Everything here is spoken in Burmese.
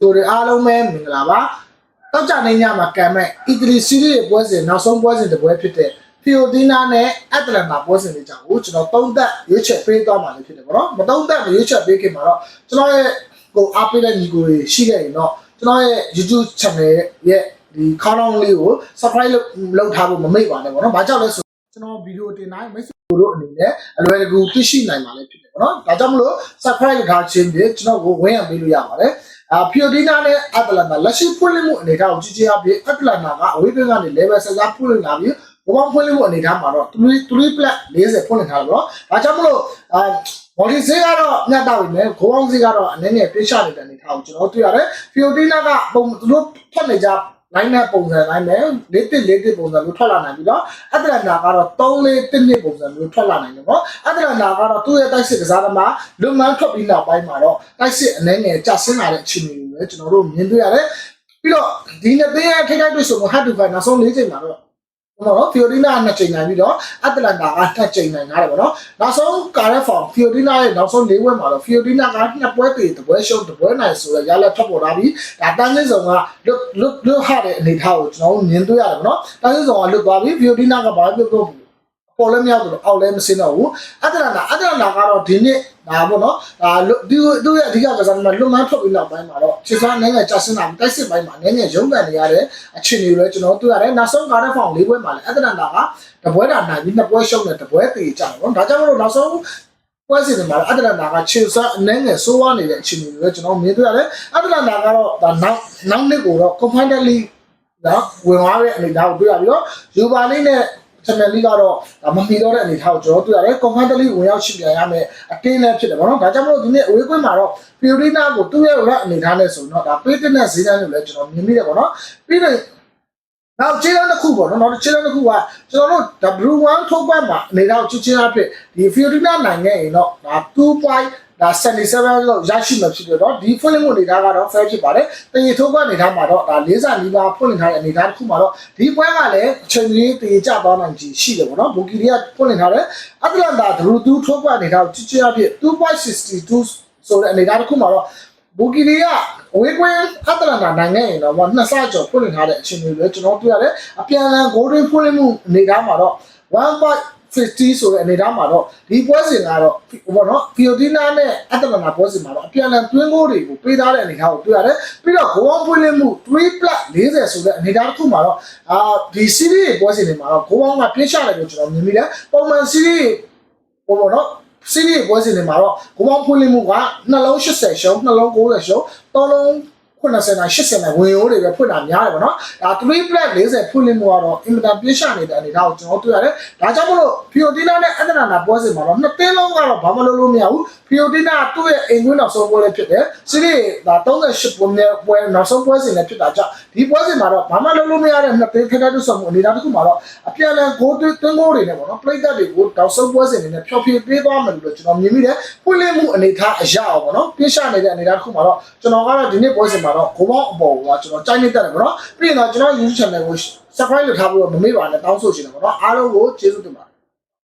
တို့တွေအားလုံးပဲမင်္ဂလာပါတောက်ကြနေညမှာကံမဲ့အီတလီစီးရီးရဲ့ပွဲစဉ်နောက်ဆုံးပွဲစဉ်တစ်ပွဲဖြစ်တဲ့ဖီယိုတီနာနဲ့အက်တလန်တာပွဲစဉ်လေးကြောင့်ကျွန်တော်သုံးသက်ရွေးချက်ပေးသွားမှာလေးဖြစ်တယ်ပေါ့နော်မသုံးသက်ရွေးချက်ပေးခင်မှာတော့ကျွန်တော်ရဲ့ကိုအားပေးတဲ့ညီကိုတွေရှိခဲ့ရင်တော့ကျွန်တော်ရဲ့ YouTube channel ရဲ့ဒီခေါင်းလောင်းလေးကို subscribe လုပ်ထားဖို့မမေ့ပါနဲ့ပေါ့နော်ဘာကြောင့်လဲဆိုကျွန်တော်ဗီဒီယိုတင်တိုင်းမိတ်ဆွေတို့အနေနဲ့အလွယ်တကူသိရှိနိုင်ပါလေဖြစ်တယ်ပေါ့နော်ဒါကြောင့်မလို့ subscribe လုပ်ထားခြင်းဖြင့်ကျွန်တော်ကိုဝင်ရပေးလို့ရပါတယ်ဖီယိုတီနာနဲ့အက်တလန်တာလက်ရှိဖွင့်လှစ်မှုအနေထားကိုကြည့်ကြရပြီးအက်တလန်တာကအဝေးဘက်ကနေ level ဆက်စားဖွင့်လှစ်လာပြီးဘောပေါင်းဖွင့်လှစ်မှုအနေထားမှာတော့3 plus 40ဖွင့်လှစ်ထားတယ်ပေါ့ဒါကြောင့်မလို့ဘော်ဒီဈေးကတော့ညတ်တော့ပြီမယ်ဂိုးပေါင်းဈေးကတော့အနေနဲ့ပြချနေတဲ့အနေထားကိုကျွန်တော်တွေ့ရတယ်ဖီယိုတီနာကပုံသူတို့ထပ်နေကြနိုင်တဲ့ပုံစံတိုင်းနဲ့4-1-4ပုံစံမျိုးထွက်လာနိုင်ပြီးတော့အက်တလန်တာကတော့3-4-1ပုံစံမျိုးထွက်လာနိုင်တယ်ပေါ့အက်တလန်တာကတော့သူ့ရဲ့တိုက်စစ်ကစားသမားလွန်မှန်းထွက်ပြီးနောက်ပိုင်းမှာတော့တိုက်စစ်အနေနဲ့ကျဆင်းလာတဲ့အခြေအနေတွေလည်းကျွန်တော်တို့မြင်တွေ့ရတယ်ပြီးတော့ဒီနှစ်သင်းရဲ့ထိခိုက်တွေ့ဆုံမှုဟတ်တူကနောက်ဆုံး4ချိန်မှာတော့ဖီယိုတီနာ2ချိန်နိုင်ပြီးတော့အက်တလန်တာက2ချိန်နိုင်ရတယ်ပေါ့နော်နောက်ဆုံးကာရက်ဖောင်ဖီယိုတီနာရဲ့နောက်ဆုံး4ပွဲမှာတော့ဖီယိုတီနာက2ပွဲတည်1ပွဲရှုံး1ပွဲနိုင်ဆိုတော့ရလက်ထွက်ပေါ်လာပြီးဒါတန်းစင်းဆောင်ကလွတ်ဟတဲ့အနေထားကိုကျွန်တော်မြင်တွေ့ရတယ်ပေါ့နော်တန်းစင်းဆောင်ကလွတ်သွားပြီးဖီယိုတီနာကဘာဖြစ်လို့ပေါ်လည်းမရောက်တော့အောက်လည်းမစင်းတော့ဘူးအက်တလန်တာကတော့ဒီနေ့ဒါပေါ့နော်ဒါသူ့ရဲ့အဓိကကစားသမားလွတ်မှန်းထွက်ပြီးနောက်ပိုင်းမှာတော့ခြေစွမ်းနိုင်ငံကျဆင်းတာတိုက်စစ်ပိုင်းမှာနိုင်ငံရုံးကန်နေရတဲ့အခြေအနေတွေကျွန်တော်တွေ့ရတယ်နောက်ဆုံးကားတဲ့ဖောင်၄ပွဲမှာလည်းအက်တလန်တာကတပွဲတာနိုင်ပြီး2ပွဲရှုံးတယ်တပွဲတည်ကြတယ်ပေါ့ဒါကြောင့်မလို့နောက်ဆုံးပွဲစဉ်တွေမှာအက်တလန်တာကခြေစွမ်းနိုင်ငံဆိုးဝါးနေတဲ့အခြေအနေတွေကျွန်တော်မြင်တွေ့ရတယ်အက်တလန်တာကတော့ဒါနောက်နှစ်ကိုတော့ confidently နော်ဝင်သွားတဲ့အနေအထားကိုတွေ့ရပြီးတော့ယူဗာလေးနဲ့ချန်ပီယံလိကတော့မမီတော့တဲ့အနေအထားကိုကျွန်တော်တွေ့ရတယ်။ confidently ဝင်ရောက်ရှိပြန်ရမယ်အတင်းလည်းဖြစ်တယ်ပေါ့နော်။ဒါကြောင့်မလို့ဒီနေ့အဝေးကွင်းမှာတော့ဖီယိုတီနာကိုသူ့ရဲ့ red အနေအထားနဲ့ဆိုတော့ဒါပေးတဲ့ဈေးတန်းလို့လည်းကျွန်တော်မြင်မိတယ်ပေါ့နော်။ပြီးတော့နောက်ခြေလမ်းတစ်ခုပေါ့နော်။နောက်ခြေလမ်းတစ်ခုကကျွန်တော်တို့ W1 ထုတ်ပတ်မှာအနေထားကိုချင်းအဖြစ်ဒီဖီယိုတီနာနိုင်ခဲ့ရင်တော့ဒါ2.77လောက်ရရှိမှဖြစ်တယ်တော့ဒီဖွင့်လှစ်မှုအနေထားကတော့ fair ဖြစ်ပါတယ်။တရေထုတ်ပတ်အနေထားမှာတော့ဒါ40နီးပါးဖွင့်လှစ်ထားတဲ့အနေထားတစ်ခုမှာတော့ဒီပွဲကလည်းအချိန်ကြီးတရေကျသွားနိုင်ချေရှိတယ်ပေါ့နော်။ဘူကီရီကဖွင့်လှစ်ထားတယ်။အတလန်တာ2ထုတ်ပတ်အနေထားကိုချင်းအဖြစ်2.62ဆိုတဲ့အနေထားတစ်ခုမှာတော့ဘူကီရီကအဝေးကွင်းအတလန်တာနိုင်ခဲ့ရင်တော့2ဆကျော်ဖွင့်လှစ်ထားတဲ့အခြေအနေတွေကျွန်တော်တွေ့ရတယ်။အပြန်အလှန် golden ဖွင့်လှစ်မှုအနေထားမှာတော့1.50ဆိုတဲ့အနေထားမှာတော့ဒီပွဲစဉ်ကတော့ဘောနော်ဖီယိုတီနာနဲ့အက်တလန်တာပွဲစဉ်မှာတော့အပြန်အလှန်တွင်းကိုတွေကိုပေးထားတဲ့အနေထားကိုတွေ့ရတယ်ပြီးတော့ဂိုးအောင်ဖွင့်လှစ်မှု3+40ဆိုတဲ့အနေထားတစ်ခုမှာတော့ဒီစီးရီးပွဲစဉ်တွေမှာတော့ဂိုးအောင်ကပြင်းချတယ်လို့ကျွန်တော်မြင်မိတယ်ပုံမှန်စီးရီးဘောနော်စီးရီးပွဲစဉ်တွေမှာတော့ဂိုးအောင်ဖွင့်လှစ်မှုကနှလုံး80ရှုံးနှလုံး90ရှုံး3လုံး90နဲ့80နဲ့ဝင်ရိုးတွေပဲဖွင့်တာများတယ်ပေါ့နော်ဒါ3+40ဖွင့်လှစ်မှုကတော့အင်မတန်ပြင်းရှနေတဲ့အနေအထားကိုကျွန်တော်တွေ့ရတယ်ဒါကြောင့်မလို့ဖီယိုတီနာနဲ့အက်တလန်တာပွဲစဉ်မှာတော့နှစ်သင်းလုံးကတော့ဘာမှလုပ်လို့မရဘူးဖီယိုတီနာသူ့ရဲ့အိမ်ကွင်းနောက်ဆုံးပွဲလေးဖြစ်တယ်စီးရီးဒါ38ပွဲနောက်ဆုံးပွဲစဉ်လည်းဖြစ်တာကြောင့်ဒီပွဲစဉ်မှာတော့ဘာမှလုပ်လို့မရတဲ့နှစ်သင်းခက်ခဲတူဆောင်မှုအနေအထားတစ်ခုမှာတော့အပြန်အလှန်ဂိုးသွင်းဂိုးတွေနဲ့ပေါ့နော်ပရိသတ်တွေကိုတောက်ဆုံးပွဲစဉ်တွေနဲ့ဖျော်ဖြေပေးသွားမယ်လို့ကျွန်တော်မြင်မိတယ်ဖွင့်လှစ်မှုအနေအထားအရာအောင်ပေါ့နော်ပြင်းရှနေတဲ့အနေအထားတစ်ခုမှာတော့ကျွန်တော်ကတော့ဒီနေ့ပွဲစဉ်မှာတော့ဂိုးပေါင်းအပေါ်ကကျွန်တော်ကြိုက်နေတတ်တယ်ပေါ့နော်ပြီးရင်တော့ကျွန်တော် YouTube channel ကို subscribe လုပ်ထားပြီးတော့မမေ့ပါနဲ့တောင်းဆိုချင်တယ်ပေါ့နော်အားလုံးကိုကျေးဇူးတင်ပါတယ်